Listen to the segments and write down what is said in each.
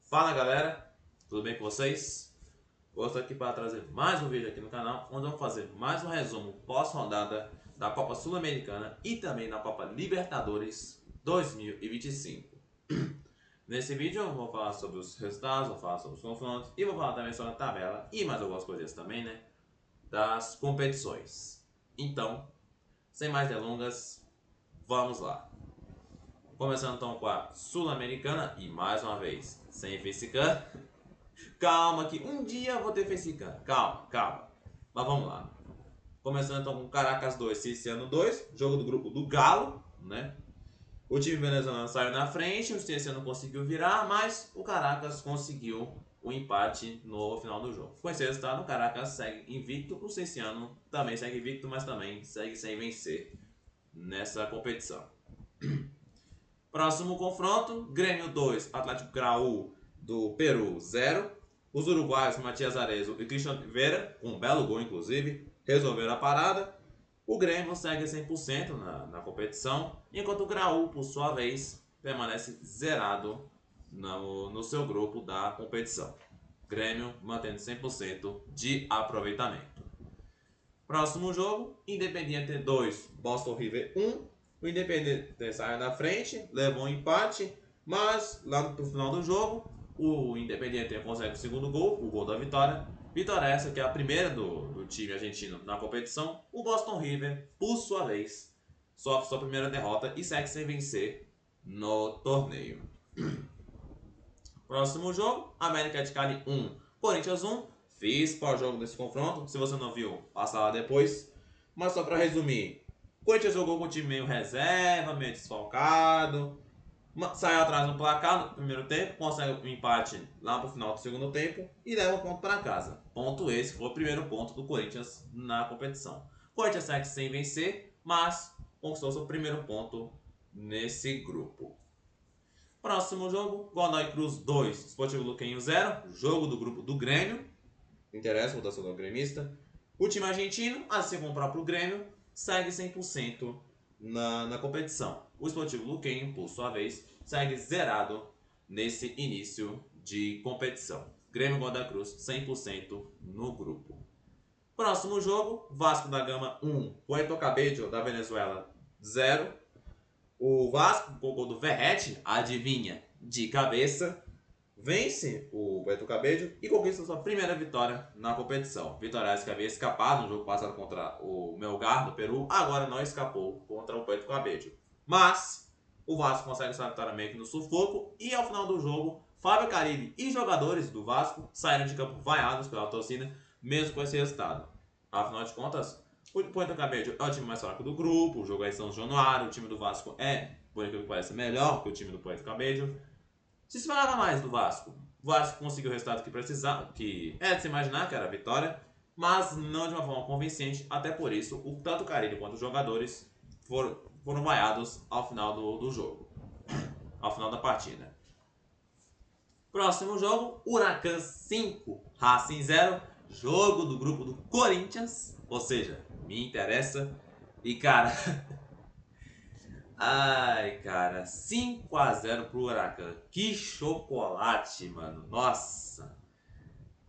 Fala galera, tudo bem com vocês? Hoje estou aqui para trazer mais um vídeo aqui no canal, onde vamos fazer mais um resumo pós-rodada da Copa Sul-Americana e também da Copa Libertadores 2025. Nesse vídeo eu vou falar sobre os resultados, vou falar sobre os confrontos e vou falar também sobre a tabela e mais algumas coisas também, né, das competições. Então, sem mais delongas, vamos lá. Começando então com a Sul-Americana e mais uma vez, sem facecam. Calma que um dia eu vou ter facecam. Calma. Mas vamos lá. Começando então com Caracas 2, Cienciano 2, jogo do grupo do Galo, né? O time venezuelano saiu na frente, o Cienciano conseguiu virar, mas o Caracas conseguiu o empate no final do jogo. Com esse resultado, o Caracas segue invicto, o Cienciano também segue invicto, mas também segue sem vencer nessa competição. Próximo confronto, Grêmio 2, Atlético Grau do Peru 0. Os uruguaios Matias Arezzo e Christian Oliveira, com um belo gol inclusive, resolveram a parada. O Grêmio segue 100% na competição, enquanto o Grau, por sua vez, permanece zerado no seu grupo da competição. Grêmio mantendo 100% de aproveitamento. Próximo jogo, Independiente 2, Boston River 1. O Independiente saiu na frente, levou um empate, mas lá no final do jogo, o Independiente consegue o segundo gol, o gol da vitória. Vitória essa que é a primeira do time argentino na competição. O Boston River, por sua vez, sofre sua primeira derrota e segue sem vencer no torneio. Próximo jogo, América de Cali 1, Corinthians 1. Fiz pós-jogo desse confronto, se você não viu, passa lá depois. Mas só para resumir, o Corinthians jogou com o time meio reserva, meio desfalcado, saiu atrás no placar no primeiro tempo, consegue um empate lá pro final do segundo tempo e leva um ponto para casa. Ponto esse foi o primeiro ponto do Corinthians na competição. O Corinthians segue sem vencer, mas conquistou seu primeiro ponto nesse grupo. Próximo jogo, Godoy Cruz 2, Sportivo Luquenho 0, jogo do grupo do Grêmio. Interessa, votação do gremista. O time argentino, assim como o próprio Grêmio, segue 100% na competição. O Sportivo Luquenho, por sua vez, segue zerado nesse início de competição. Grêmio Godoy Cruz 100% no grupo. Próximo jogo, Vasco da Gama 1, Puerto Cabello da Venezuela 0. O Vasco, com o gol do Verratti, adivinha, de cabeça, vence o Puerto Cabello e conquista sua primeira vitória na competição. Vitória que havia escapado no jogo passado contra o Melgar do Peru, agora não escapou contra o Puerto Cabello. Mas o Vasco consegue essa vitória meio que no sufoco e ao final do jogo, Fábio Carille e jogadores do Vasco saíram de campo vaiados pela torcida, mesmo com esse resultado. Afinal de contas, o Puerto Cabello é o time mais fraco do grupo, o jogo é em São Januário, o time do Vasco é, por aquilo que parece, melhor que o time do Puerto Cabello. Se esperava mais do Vasco. O Vasco conseguiu o resultado que precisava, que é de se imaginar que era a vitória, mas não de uma forma convincente. Até por isso, tanto o Carille quanto os jogadores foram vaiados ao final do jogo, ao final da partida. Próximo jogo, Huracan 5, Racing 0, jogo do grupo do Corinthians, ou seja, me interessa. E cara, ai, cara, 5-0 pro Huracan. Que chocolate, mano. Nossa.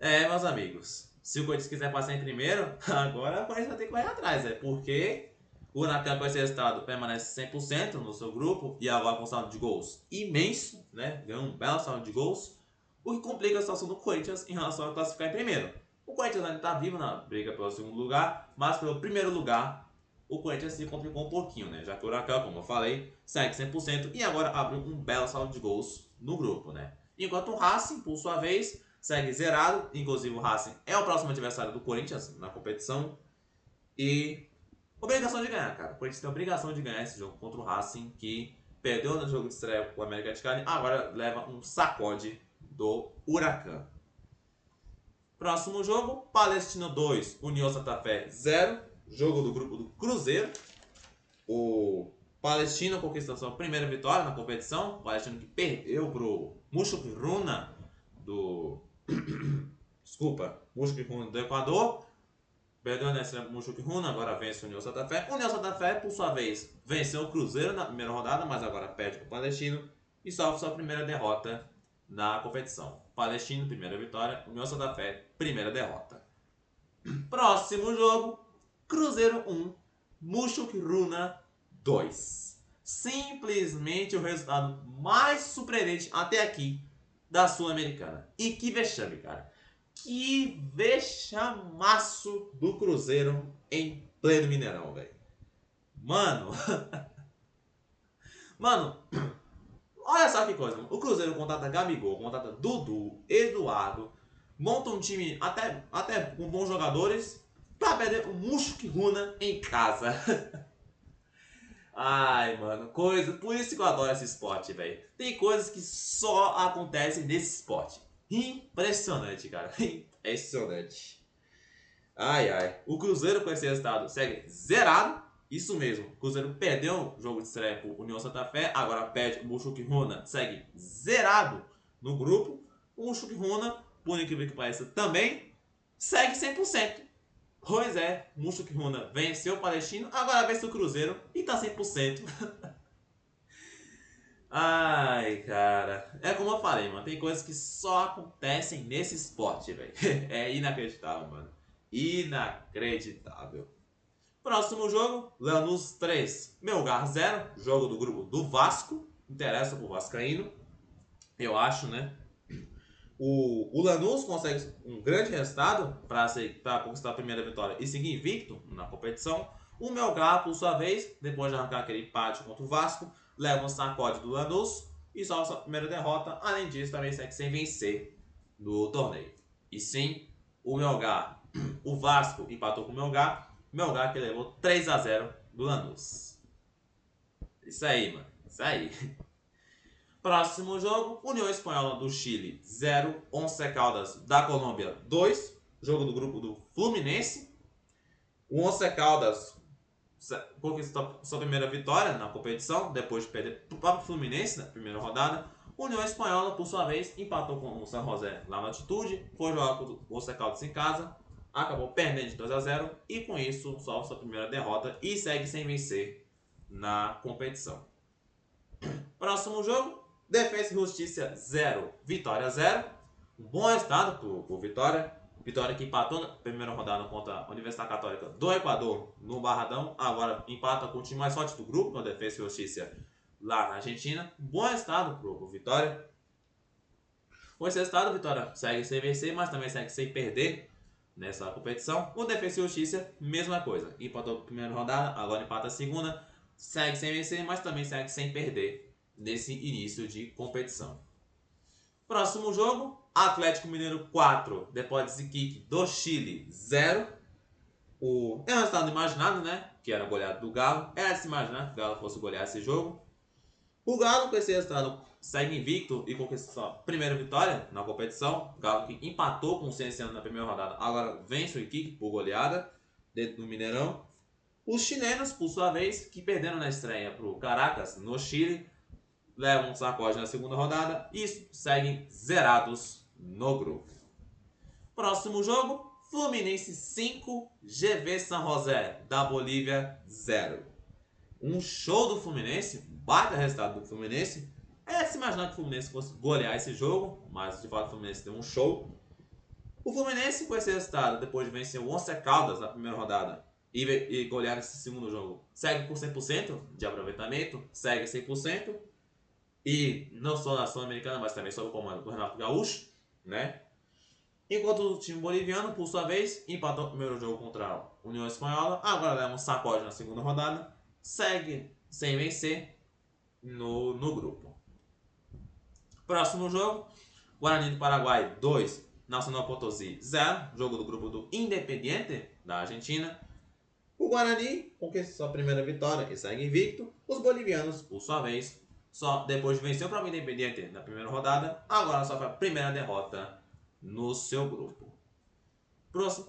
Meus amigos, se o Corinthians quiser passar em primeiro, agora o Corinthians vai ter que correr atrás, porque o Huracan com esse resultado permanece 100% no seu grupo e agora com um saldo de gols imenso, né? Ganhou um belo saldo de gols, o que complica a situação do Corinthians em relação a classificar em primeiro. O Corinthians ainda está vivo na briga pelo segundo lugar, mas pelo primeiro lugar o Corinthians se complicou um pouquinho, né? Já que o Huracan, como eu falei, segue 100% e agora abriu um belo saldo de gols no grupo, né? Enquanto o Racing, por sua vez, segue zerado. Inclusive o Racing é o próximo adversário do Corinthians na competição. E obrigação de ganhar, cara. O Corinthians tem a obrigação de ganhar esse jogo contra o Racing, que perdeu no jogo de estreia com o América de Cali, agora leva um sacode do Huracan. Próximo jogo, Palestino 2, União Santa Fé 0. Jogo do grupo do Cruzeiro. O Palestino conquistou sua primeira vitória na competição. O Palestino que perdeu pro Mushuc Runa do... Mushuc Runa do Equador. Perdeu nessa Mushuc Runa, agora vence o União Santa Fé. O União Santa Fé, por sua vez, venceu o Cruzeiro na primeira rodada, mas agora perde pro Palestino e sofre sua primeira derrota na competição. Palestino, primeira vitória. União Santa Fé, primeira derrota. Próximo jogo, Cruzeiro 1, Mushuk Runa 2. Simplesmente o resultado mais surpreendente até aqui da Sul-Americana. E que vexame, cara. Que vexamaço do Cruzeiro em pleno Mineirão, velho. Mano. Mano, olha só que coisa. Mano. O Cruzeiro contrata Gabigol, contrata Dudu, Eduardo. Monta um time até com bons jogadores pra perder o Mushuk Runa em casa. Ai, mano, coisa. Por isso que eu adoro esse esporte, velho. Tem coisas que só acontecem nesse esporte. Impressionante, cara. Impressionante. Ai, ai. O Cruzeiro com esse resultado segue zerado. Isso mesmo. O Cruzeiro perdeu o jogo de estreia pro União Santa Fé. Agora perde o Mushuk Runa. Segue zerado no grupo. O Mushuk Runa, por incrível que pareça, também segue 100%. Pois é, Mushuk Runa venceu o Palestino, agora vence o Cruzeiro e tá 100%. Ai, cara. É como eu falei, mano. Tem coisas que só acontecem nesse esporte, velho. É inacreditável, mano. Inacreditável. Próximo jogo, Lanús 3, Melgar 0. Jogo do grupo do Vasco. Interessa pro Vascaíno. Eu acho, né? O Lanús consegue um grande resultado para conquistar a primeira vitória e seguir invicto na competição. O Melgar, por sua vez, depois de arrancar aquele empate contra o Vasco, leva um sacode do Lanús e só a sua primeira derrota. Além disso, também segue sem vencer no torneio. E sim, o Melgar, o Vasco empatou com o Melgar. Melgar que levou 3-0 do Lanús. Isso aí, mano. Isso aí. Próximo jogo, União Espanhola do Chile 0, Once Caldas da Colômbia 2, jogo do grupo do Fluminense. O Once Caldas conquistou sua primeira vitória na competição, depois de perder para o próprio Fluminense na primeira rodada. União Espanhola, por sua vez, empatou com o San José lá na altitude, foi jogar com o Once Caldas em casa, acabou perdendo de 2-0 e com isso sofre sua primeira derrota e segue sem vencer na competição. Próximo jogo, Defensa e Justiça 0, Vitória 0. Um bom resultado pro Vitória. Vitória que empatou na primeira rodada contra a Universidade Católica do Equador no Barradão. Agora empata com o time mais forte do grupo, no Defensa e Justiça lá na Argentina. Bom resultado pro Vitória. Com esse resultado, o Vitória segue sem vencer, mas também segue sem perder nessa competição. O Defensa e Justiça, mesma coisa. Empatou a primeira rodada, agora empata a segunda. Segue sem vencer, mas também segue sem perder nesse início de competição. Próximo jogo, Atlético Mineiro 4, Deportes Iquique do Chile 0. É um resultado imaginado, né? Que era goleado do Galo. Era de se imaginar que o Galo fosse golear esse jogo. O Galo, com esse resultado, segue invicto e conquista sua primeira vitória na competição. O Galo que empatou com o Cienciano na primeira rodada, agora vence o Iquique por goleada dentro do Mineirão. Os chilenos, por sua vez, que perderam na estreia para o Caracas, no Chile, levam um sacode na segunda rodada e seguem zerados no grupo. Próximo jogo, Fluminense 5, GV San José da Bolívia 0. Um show do Fluminense, baita resultado do Fluminense. É de se imaginar que o Fluminense fosse golear esse jogo, mas de fato o Fluminense deu um show. O Fluminense, com esse resultado, depois de vencer o Once Caldas na primeira rodada e golear nesse segundo jogo, segue com 100% de aproveitamento, segue 100%. E não só na Sul-Americana, mas também sob o comando do Renato Gaúcho, né? Enquanto o time boliviano, por sua vez, empatou o primeiro jogo contra a União Espanhola, agora leva um sacode na segunda rodada, segue sem vencer no grupo. Próximo jogo, Guarani do Paraguai 2, Nacional Potosí 0, jogo do grupo do Independiente da Argentina. O Guarani conquista sua primeira vitória e segue invicto. Os bolivianos, por sua vez, só depois de vencer o próprio Independiente na primeira rodada, agora sofre a primeira derrota no seu grupo.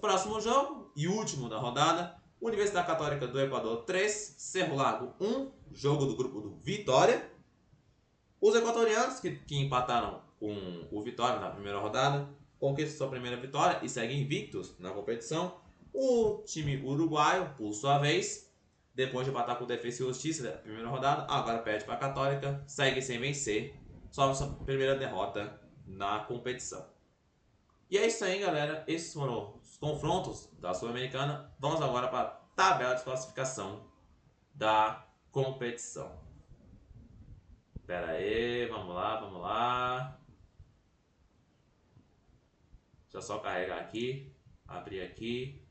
Próximo jogo e último da rodada, Universidade Católica do Equador 3, Cerro Largo 1, jogo do grupo do Vitória. Os equatorianos, que empataram com o Vitória na primeira rodada, conquistam sua primeira vitória e seguem invictos na competição. O time uruguaio, por sua vez, depois de empatar com o Defensa e Justiça na primeira rodada, agora perde para a Católica, segue sem vencer, só sua primeira derrota na competição. E é isso aí, galera. Esses foram os confrontos da Sul-Americana. Vamos agora para a tabela de classificação da competição. Pera aí, vamos lá, vamos lá. Deixa eu só carregar aqui, abrir aqui.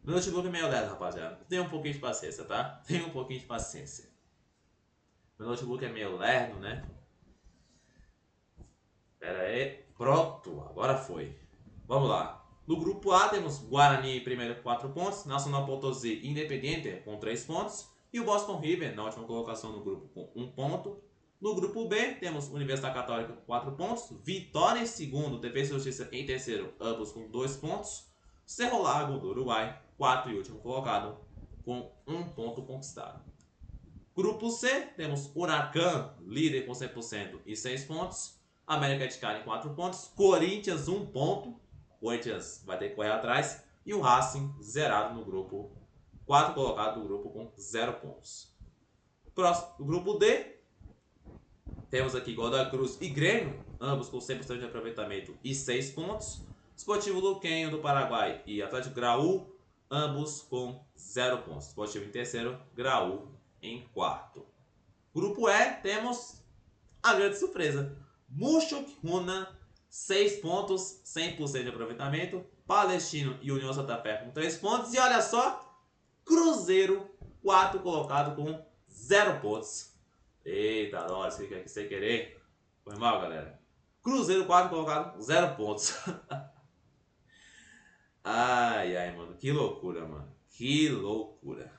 Meu notebook é meio lento, rapaziada. Tenha um pouquinho de paciência, tá? Tenha um pouquinho de paciência. Meu notebook é meio lerdo, né? Pera aí. Pronto, agora foi. Vamos lá. No grupo A temos Guarani em primeiro com 4 pontos, Nacional Potosí e Independiente com 3 pontos e o Boston River na última colocação no grupo com 1 ponto. No grupo B temos Universidade Católica com 4 pontos, Vitória em segundo, Defesa e Justiça em terceiro, ambos com 2 pontos, Cerro Largo do Uruguai, 4 e último colocado, com 1 ponto conquistado. Grupo C temos Huracan, líder com 100% e 6 pontos, América de Cali 4 pontos, Corinthians 1 ponto, Corinthians vai ter que correr atrás, e o Racing zerado no grupo, 4 colocado no grupo com 0 pontos. Próximo, grupo D, temos aqui Godoy Cruz e Grêmio, ambos com 100% de aproveitamento e 6 pontos. Sportivo Luquenho do Paraguai e Atlético Graú, ambos com 0 pontos. Sportivo em terceiro, Graú em quarto. Grupo E, temos a grande surpresa. Mushuk Runa, 6 pontos, 100% de aproveitamento. Palestino e União Santa Fé com 3 pontos. E olha só, Cruzeiro, 4 colocado com 0 pontos. Eita, nós, o que é sem querer? Foi mal, galera. Cruzeiro, 4 colocado, 0 pontos. Ai, ai, mano. Que loucura, mano. Que loucura.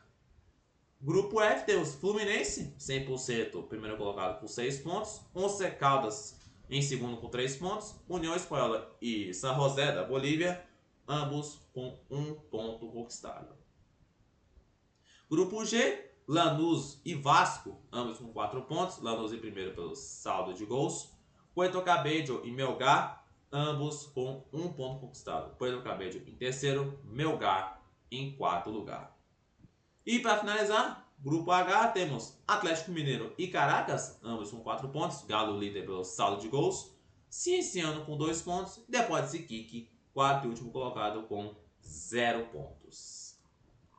Grupo F temos Fluminense, 100%, primeiro colocado com 6 pontos. Once Caldas em segundo com 3 pontos. União Espanhola e San José da Bolívia, ambos com 1 ponto conquistado. Grupo G, Lanús e Vasco, ambos com 4 pontos. Lanús em primeiro pelo saldo de gols. Puerto Cabello e Melgar, ambos com 1 ponto conquistado. Puerto Cabello em terceiro, Melgar em quarto lugar. E para finalizar, grupo H, temos Atlético Mineiro e Caracas, ambos com 4 pontos. Galo líder pelo saldo de gols. Cienciano com 2 pontos. Depois de Kiki, quarto e último colocado com 0 pontos.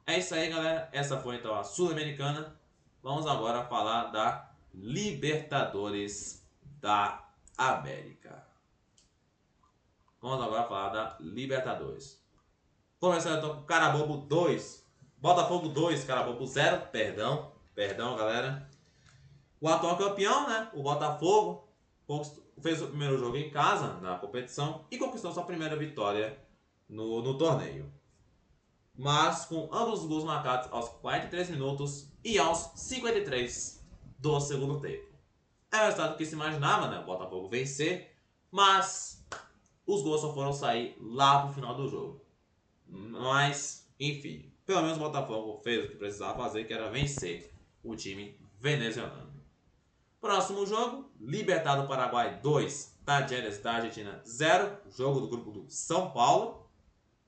É isso aí, galera. Essa foi então a Sul-Americana. Vamos agora falar da Libertadores da América. Vamos agora falar da Libertadores. Começando então com Carabobo 2. Botafogo 2, Carabobo 0. Perdão, galera. O atual campeão, né? O Botafogo fez o primeiro jogo em casa na competição e conquistou sua primeira vitória no torneio. Mas com ambos os gols marcados aos 43 minutos e aos 53 do segundo tempo. É o resultado que se imaginava, né? O Botafogo vencer, mas os gols só foram sair lá pro final do jogo. Mas, enfim, pelo menos o Botafogo fez o que precisava fazer, que era vencer o time venezuelano. Próximo jogo, Libertad do Paraguai 2, Talleres da Argentina 0, jogo do grupo do São Paulo.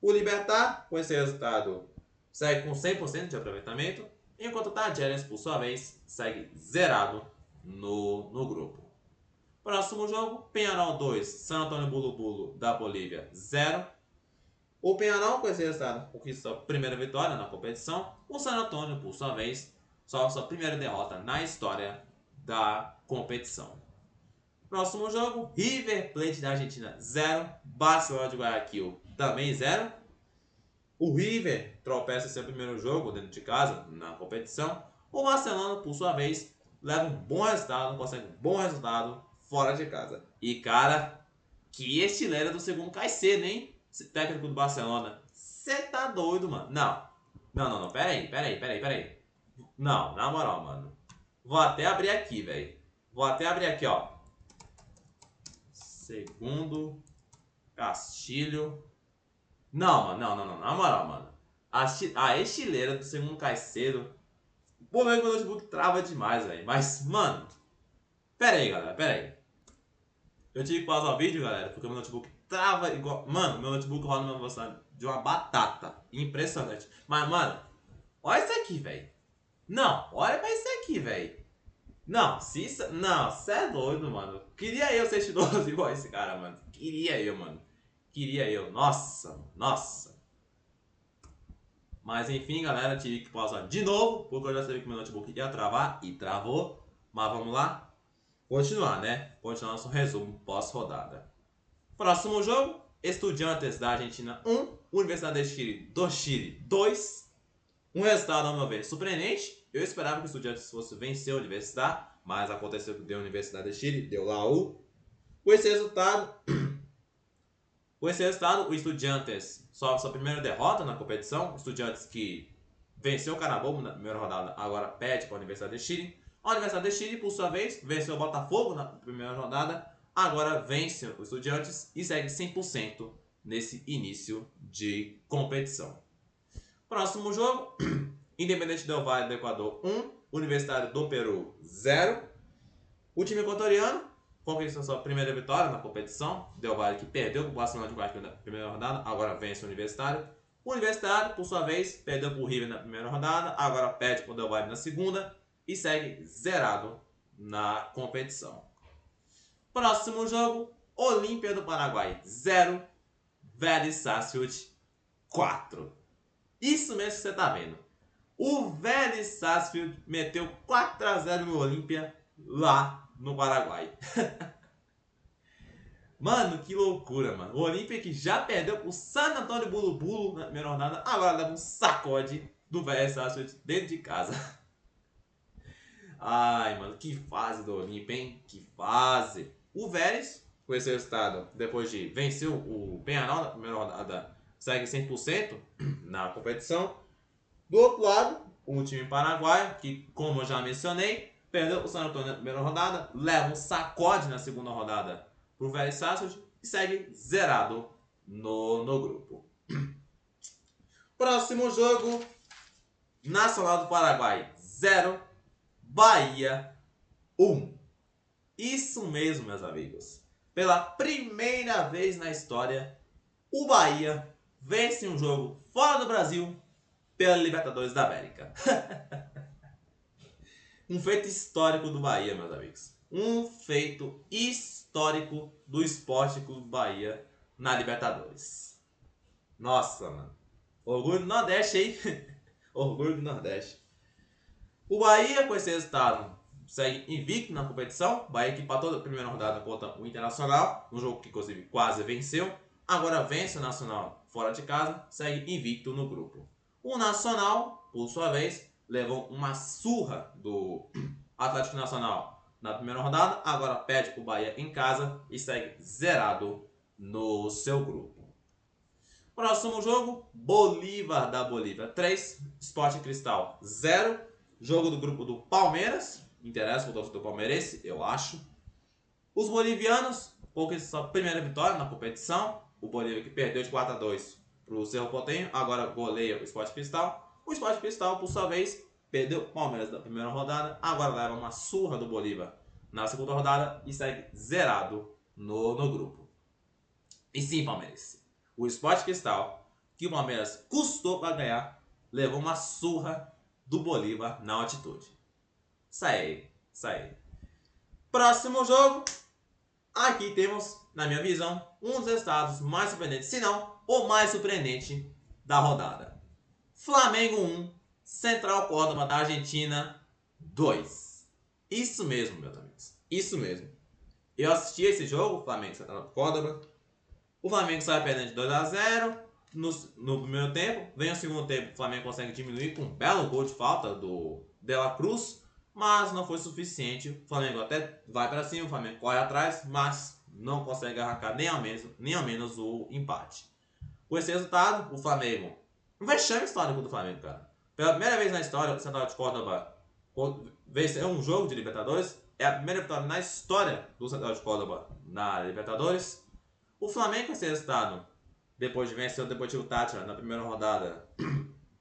O Libertad, com esse resultado, segue com 100% de aproveitamento, enquanto o Talleres, por sua vez, segue zerado no grupo. Próximo jogo, Peñarol 2, San Antonio Bulu Bulu da Bolívia 0. O Peñarol, com esse resultado, conquistou a primeira vitória na competição. O San Antonio, por sua vez, só sua primeira derrota na história da competição. Próximo jogo, River Plate da Argentina 0, Barcelona de Guayaquil também 0. O River tropeça em seu primeiro jogo dentro de casa na competição. O Barcelona, por sua vez, leva um bom resultado, consegue um bom resultado fora de casa. E cara, que estileira do segundo Caicedo, hein? Esse técnico do Barcelona. Você tá doido, mano? Não. Pera aí. Não, na moral, mano. Vou até abrir aqui, velho. Ó. Segundo Castilho. Não. Na moral, mano. A estileira do segundo Caicedo. Pô, meu notebook trava demais, velho. Mas, mano. Pera aí, galera. Eu tive que pausar o vídeo, galera, porque meu notebook trava igual... Mano, meu notebook roda numa velocidade de uma batata. Impressionante. Mas, mano, olha isso aqui, velho. Não, olha pra isso aqui, velho. Não, se isso... Não, cê é doido, mano. Queria eu ser estiloso igual esse cara, mano. Queria eu, mano. Queria eu. Nossa, nossa. Mas enfim, galera, tive que pausar de novo, porque eu já sabia que meu notebook ia travar e travou. Mas vamos lá. Continuar, né? Continuar nosso resumo pós-rodada. Próximo jogo, Estudiantes da Argentina 1, Universidade do Chile 2. Um resultado, ao meu ver, surpreendente. Eu esperava que o Estudiantes fosse vencer a Universidade, mas aconteceu que deu a Universidade de Chile, deu lá o... Com esse resultado, o Estudiantes sofre sua primeira derrota na competição. Estudiantes que venceu o Carabobo na primeira rodada, agora perde para a Universidade de Chile. A Universidade de Chile, por sua vez, venceu o Botafogo na primeira rodada, agora vence o Estudiantes e segue 100% nesse início de competição. Próximo jogo, Independente Del Valle do Equador 1, Universitário do Peru 0. O time equatoriano conquistou sua primeira vitória na competição. Del Valle, que perdeu para o Barcelona de Guayaquil na primeira rodada, agora vence o Universitário. O Universitário, por sua vez, perdeu para o River na primeira rodada, agora perde para o Del Valle na segunda e segue zerado na competição. Próximo jogo, Olímpia do Paraguai 0, Vélez Sarsfield 4. Isso mesmo que você tá vendo. O Vélez Sarsfield meteu 4-0 no Olímpia lá no Paraguai. Mano, que loucura, mano. O Olímpia que já perdeu pro San Antonio Bulu Bulu na primeira rodada, agora leva um sacode do Vélez Sarsfield dentro de casa. Ai, mano, que fase do Olímpia, hein? Que fase. O Vélez, com esse resultado, depois de vencer o Peñarol na primeira rodada, segue 100% na competição. Do outro lado, o time paraguaio, que, como eu já mencionei, perdeu o San Antonio na primeira rodada, leva um sacode na segunda rodada pro Vélez Sarsfield e segue zerado no grupo. Próximo jogo, Nacional do Paraguai 0, Bahia 1. Isso mesmo, meus amigos. Pela primeira vez na história, o Bahia vence um jogo fora do Brasil pela Libertadores da América. Um feito histórico do Bahia, meus amigos. Um feito histórico do Esporte Clube Bahia na Libertadores. Nossa, mano. Orgulho do Nordeste, hein? Orgulho do Nordeste. O Bahia, com esse resultado, segue invicto na competição. O Bahia que empatou a primeira rodada contra o Internacional, um jogo que, inclusive, quase venceu. Agora vence o Nacional fora de casa, segue invicto no grupo. O Nacional, por sua vez, levou uma surra do Atlético Nacional na primeira rodada, agora perde o Bahia em casa e segue zerado no seu grupo. Próximo jogo, Bolívar da Bolívia 3, Sport Cristal 0. Jogo do grupo do Palmeiras, interessa para o torcedor palmeirense, eu acho. Os bolivianos conquistam sua primeira vitória na competição. O Bolívia que perdeu de 4-2 para o Cerro Porteño, agora goleia o Sport Cristal. O Sport Cristal, por sua vez, perdeu o Palmeiras na primeira rodada, agora leva uma surra do Bolívar na segunda rodada e segue zerado no grupo. E sim, Palmeiras, o Sport Cristal, que o Palmeiras custou para ganhar, levou uma surra do Bolívar na altitude. Sai aí. Próximo jogo. Aqui temos, na minha visão, um dos resultados mais surpreendentes, se não o mais surpreendente da rodada. Flamengo 1, Central Córdoba da Argentina 2. Isso mesmo, meus amigos. Isso mesmo. Eu assisti esse jogo, Flamengo Central Córdoba. O Flamengo sai perdendo de 2-0 no primeiro tempo. Vem o segundo tempo, o Flamengo consegue diminuir com um belo gol de falta do De La Cruz, mas não foi suficiente. O Flamengo até vai para cima, o Flamengo corre atrás, mas não consegue arrancar nem ao menos o empate. Com esse resultado, o Flamengo... Um vexame histórico do Flamengo, cara. Pela primeira vez na história, o Central de Córdoba venceu um jogo de Libertadores. É a primeira vitória na história do Central de Córdoba na Libertadores. O Flamengo, com esse resultado, depois de vencer o Deportivo Táchira na primeira rodada,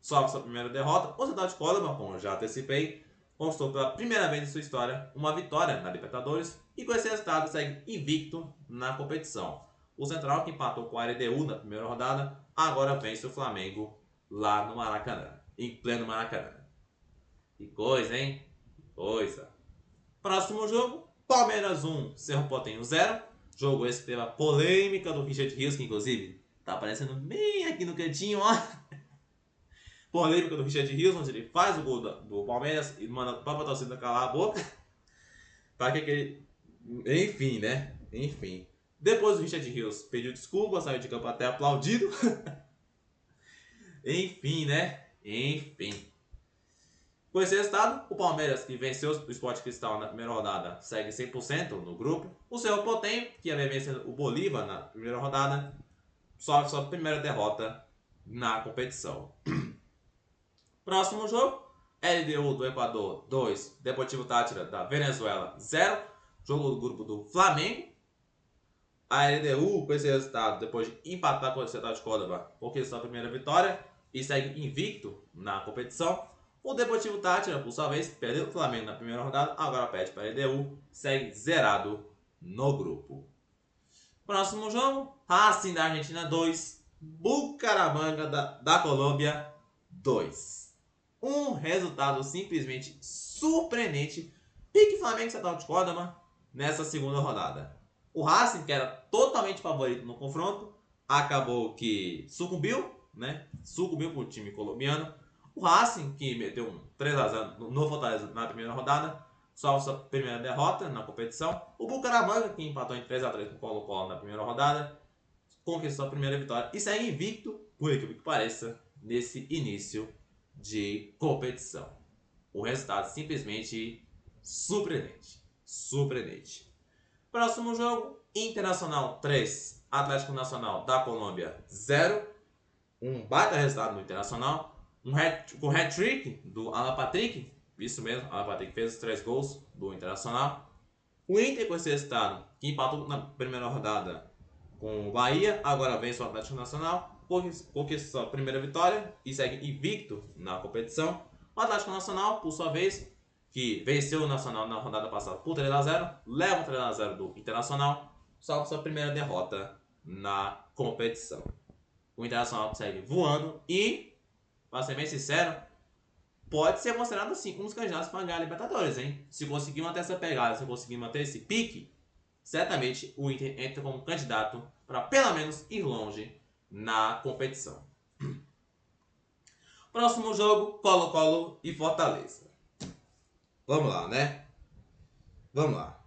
sofre sua primeira derrota. O Central de Córdoba, como eu já antecipei, conquistou pela primeira vez em sua história uma vitória na Libertadores e com esse resultado segue invicto na competição. O Central, que empatou com a LDU na primeira rodada, agora vence o Flamengo lá no Maracanã, em pleno Maracanã. Que coisa, hein? Que coisa. Próximo jogo, Palmeiras 1, Cerro Porteño 0. Jogo esse que teve a polêmica do Richard Rios, que inclusive tá aparecendo bem aqui no cantinho, ó. Polêmica do Richard Rios, onde ele faz o gol do Palmeiras e manda pra torcida calar a boca. Pra que ele... Enfim, né? Enfim. Depois o Richard Rios pediu desculpa, saiu de campo até aplaudido. Enfim, né? Enfim. Com esse resultado, o Palmeiras, que venceu o Sport Cristal na primeira rodada, segue 100% no grupo. O Cerro Porteño, que havia vencido o Bolívar na primeira rodada, sofre sua primeira derrota na competição. Próximo jogo, LDU do Equador 2, Deportivo Táchira da Venezuela 0. Jogo do grupo do Flamengo. A LDU, com esse resultado, depois de empatar com o Central de Córdoba, conquistou a primeira vitória e segue invicto na competição. O Deportivo Táchira, por sua vez, perdeu o Flamengo na primeira rodada, agora perde para a LDU, segue zerado no grupo. Próximo jogo, Racing da Argentina 2, Bucaramanga da Colômbia 2. Um resultado simplesmente surpreendente, pique Flamengo e Central de Córdoba nessa segunda rodada. O Racing, que era totalmente favorito no confronto, acabou que sucumbiu, né? Sucumbiu para o time colombiano. O Racing, que meteu um 3x0 no Fortaleza na primeira rodada, sofre sua primeira derrota na competição. O Bucaramanga, que empatou em 3x3 com o Colo-Colo na primeira rodada, conquistou a primeira vitória e segue invicto, por incrível que pareça, nesse início de competição. O resultado simplesmente surpreendente. Surpreendente. Próximo jogo, Internacional 3, Atlético Nacional da Colômbia 0. Um baita resultado do Internacional. Com hat-trick do Alan Patrick. Isso mesmo, Alan Patrick fez os 3 gols do Internacional. O Inter, com esse resultado, que empatou na primeira rodada com o Bahia, agora vence o Atlético Nacional, conquistou a primeira vitória e segue invicto na competição. O Atlético Nacional, por sua vez, que venceu o Nacional na rodada passada por 3x0, leva um 3x0 do Internacional, salva sua primeira derrota na competição. O Internacional segue voando e, para ser bem sincero, pode ser considerado assim um dos candidatos para ganhar a Libertadores, hein? Se conseguir manter essa pegada, se conseguir manter esse pique, certamente o Inter entra como candidato para pelo menos ir longe na competição. Próximo jogo, Colo-Colo e Fortaleza. Vamos lá, né? Vamos lá.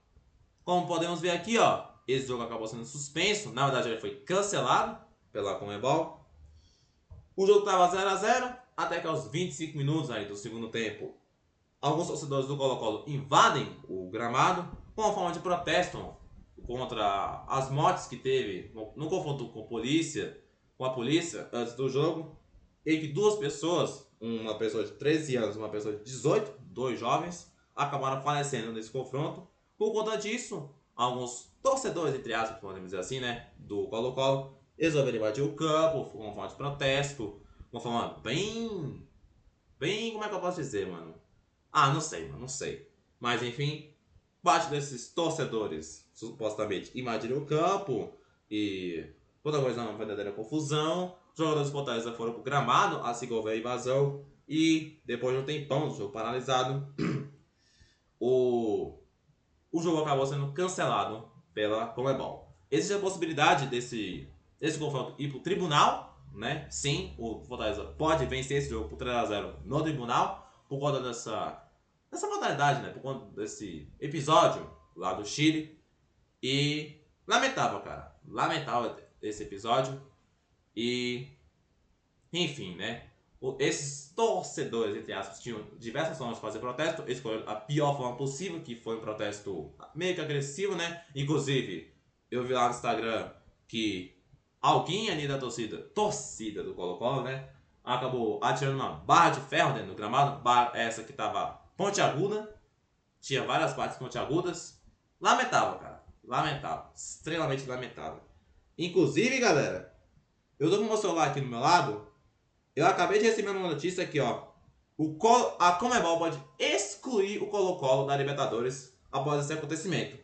Como podemos ver aqui, ó, esse jogo acabou sendo suspenso. Na verdade, ele foi cancelado pela Conmebol. O jogo estava 0x0, até que aos 25 minutos aí do segundo tempo, alguns torcedores do Colo-Colo invadem o gramado com uma forma de protesto contra as mortes que teve no confronto com a polícia antes do jogo, em que 2 pessoas, uma pessoa de 13 anos e uma pessoa de 18, 2 jovens, acabaram falecendo nesse confronto. Por conta disso, alguns torcedores, entre aspas, podemos dizer assim, né, do Colo-Colo, resolveram invadir o campo com uma forma de protesto, uma forma bem, como é que eu posso dizer, mano? Não sei, mano, não sei. Mas enfim, parte desses torcedores, supostamente, invadiram o campo e protagonizando uma verdadeira confusão. Os jogadores do Fortaleza foram pro gramado, assim que houve a invasão, e depois de um tempão do jogo paralisado, o jogo acabou sendo cancelado pela Conmebol. Existe a possibilidade desse confronto ir pro tribunal, né? Sim, o Fortaleza pode vencer esse jogo por 3x0 no tribunal, por conta dessa modalidade, né? Por conta desse episódio lá do Chile. E lamentável, cara. Lamentável esse episódio. E enfim, né? Esses torcedores, entre aspas, tinham diversas formas de fazer protesto. Escolheram a pior forma possível, que foi um protesto meio que agressivo, né? Inclusive, eu vi lá no Instagram que alguém ali da torcida do Colo-Colo, né? Acabou atirando uma barra de ferro dentro do gramado. Essa que tava pontiaguda. Tinha várias partes pontiagudas. Lamentável, cara. Lamentável. Extremamente lamentável. Inclusive, galera, eu tô com o meu celular aqui do meu lado. Eu acabei de receber uma notícia aqui, ó. A Conmebol pode excluir o Colo-Colo da Libertadores após esse acontecimento.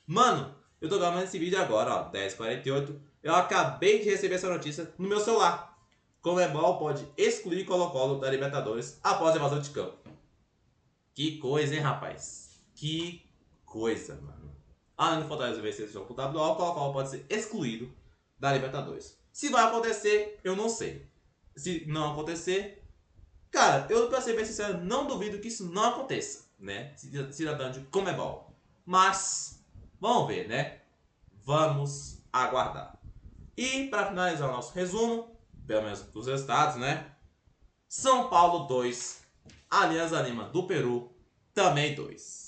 Mano, eu tô gravando esse vídeo agora, ó, 10h48. Eu acabei de receber essa notícia no meu celular. Conmebol pode excluir Colo-Colo da Libertadores após a invasão de campo. Que coisa, hein, rapaz? Que coisa, mano. Além do Fortaleza vencer esse jogo pro WO, o Colo-Colo pode ser excluído da Libertadores. Se vai acontecer, eu não sei. Se não acontecer, cara, eu, pra ser bem sincero, não duvido que isso não aconteça, né? Se tratando de Conmebol. Mas, vamos ver, né? Vamos aguardar. E, para finalizar o nosso resumo, pelo menos dos resultados, né? São Paulo 2, Alianza Lima do Peru também 2.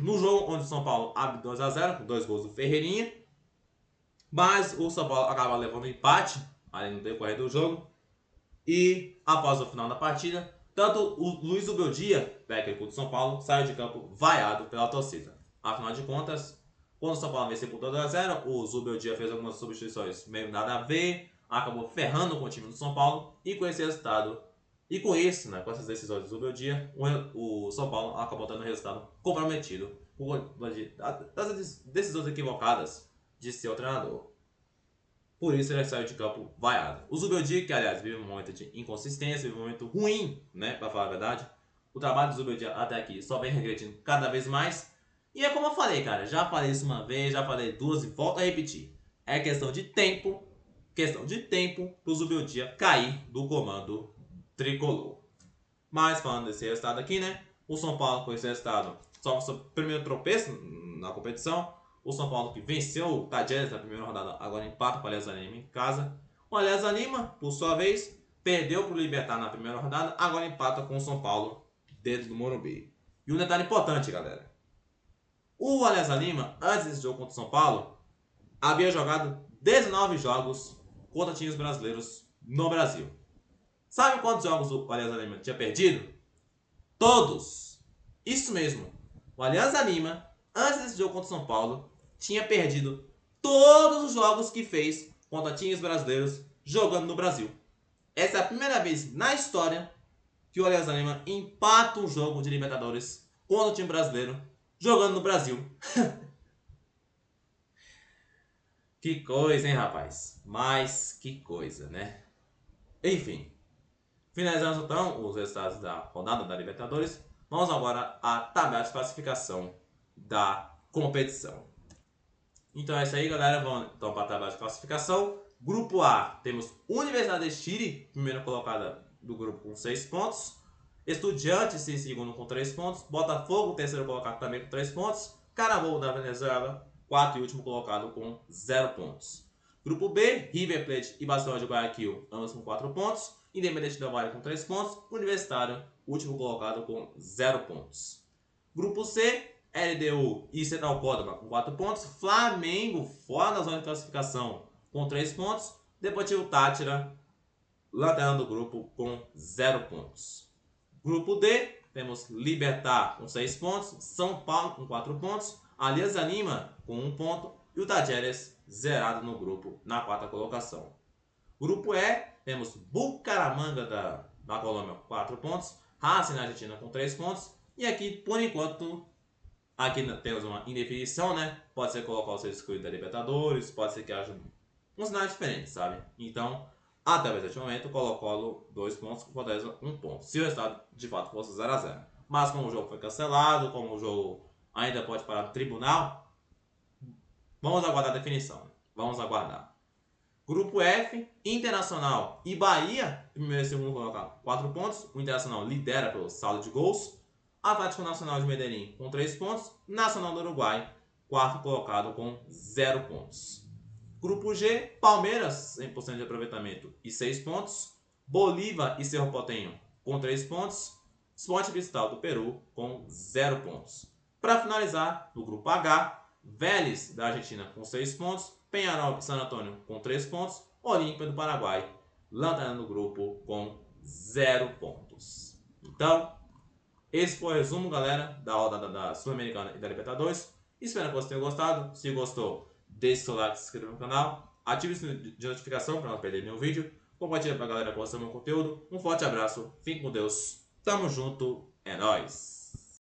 No jogo onde o São Paulo abre 2-0, com 2 gols do Ferreirinha. Mas o São Paulo acaba levando um empate ali no decorrer do jogo. E após o final da partida, tanto o Luiz Ubeldia, técnico do São Paulo, saiu de campo vaiado pela torcida. Afinal de contas, quando o São Paulo venceu por 2-0, o Zubeldia fez algumas substituições meio nada a ver, acabou ferrando com o time do São Paulo, e com esse resultado, e com isso, né, com essas decisões do Zubeldia, o São Paulo acabou tendo um resultado comprometido por das decisões equivocadas de seu treinador. Por isso ele saiu de campo vaiado. O Zubeldia, que aliás vive um momento de inconsistência, vive um momento ruim, né, pra falar a verdade. O trabalho do Zubeldia até aqui só vem regredindo cada vez mais. E é como eu falei, cara, já falei isso uma vez, já falei duas e volto a repetir. É questão de tempo pro Zubeldia cair do comando tricolor. Mas falando desse resultado aqui, né, o São Paulo com esse resultado só seu primeiro tropeço na competição. O São Paulo que venceu o Tajeres na primeira rodada, agora empata com o Alianza Lima em casa. O Alianza Lima, por sua vez, perdeu para o Libertad na primeira rodada, agora empata com o São Paulo dentro do Morumbi. E um detalhe importante, galera. O Alianza Lima, antes desse jogo contra o São Paulo, havia jogado 19 jogos contra times brasileiros no Brasil. Sabe quantos jogos o Alianza Lima tinha perdido? Todos! Isso mesmo. O Alianza Lima, antes desse jogo contra o São Paulo, tinha perdido todos os jogos que fez contra times brasileiros jogando no Brasil. Essa é a primeira vez na história que o Alianza Lima empata um jogo de Libertadores contra o time brasileiro jogando no Brasil. Que coisa, hein, rapaz? Mas que coisa, né? Enfim, finalizamos então os resultados da rodada da Libertadores. Vamos agora à tabela de classificação da competição. Então é isso aí, galera. Vamos então para a tabela de classificação. Grupo A, temos Universidade de Chile, primeira colocada do grupo com 6 pontos. Estudiantes em segundo com 3 pontos. Botafogo, terceiro colocado também com 3 pontos. Carabobo da Venezuela, quarto e último colocado com 0 pontos. Grupo B, River Plate e Barcelona de Guayaquil, ambos com 4 pontos. Independente Del Valle com 3 pontos. Universitário, último colocado com 0 pontos. Grupo C, LDU e Central Córdoba com 4 pontos. Flamengo fora da zona de classificação com 3 pontos. Deportivo Táchira, lanterna do grupo, com 0 pontos. Grupo D, temos Libertad com 6 pontos. São Paulo com 4 pontos. Alianza Lima com 1 ponto. E o Tajeres zerado no grupo na 4ª colocação. Grupo E, temos Bucaramanga da Colômbia com 4 pontos. Racing na Argentina com 3 pontos. E aqui, por enquanto, aqui temos uma indefinição, né? Pode ser colocar o seu excluído da Libertadores, pode ser que haja uns sinais diferentes, sabe? Então, até esse momento, Colo-Colo 2 pontos, Fortaleza 1 ponto. Se o resultado de fato fosse 0-0. Mas como o jogo foi cancelado, como o jogo ainda pode parar no tribunal, vamos aguardar a definição. Vamos aguardar. Grupo F, Internacional e Bahia, primeiro e segundo colocado, 4 pontos. O Internacional lidera pelo saldo de gols. Atlético Nacional de Medellín com 3 pontos. Nacional do Uruguai, quarto colocado com 0 pontos. Grupo G, Palmeiras, 100% de aproveitamento e 6 pontos. Bolívar e Cerro Porteño com 3 pontos. Sport Cristal do Peru com 0 pontos. Para finalizar, no grupo H, Vélez da Argentina com 6 pontos. Peñarol e San Antonio com 3 pontos. Olímpia do Paraguai, lanterna do grupo, com 0 pontos. Então, esse foi o resumo, galera, da rodada da Sul-Americana e da Libertadores. Espero que vocês tenham gostado. Se gostou, deixe seu like, se inscreva no canal, ative o sininho de notificação para não perder nenhum vídeo. Compartilhe para a galera que gosta do meu conteúdo. Um forte abraço, fique com Deus, tamo junto, é nóis!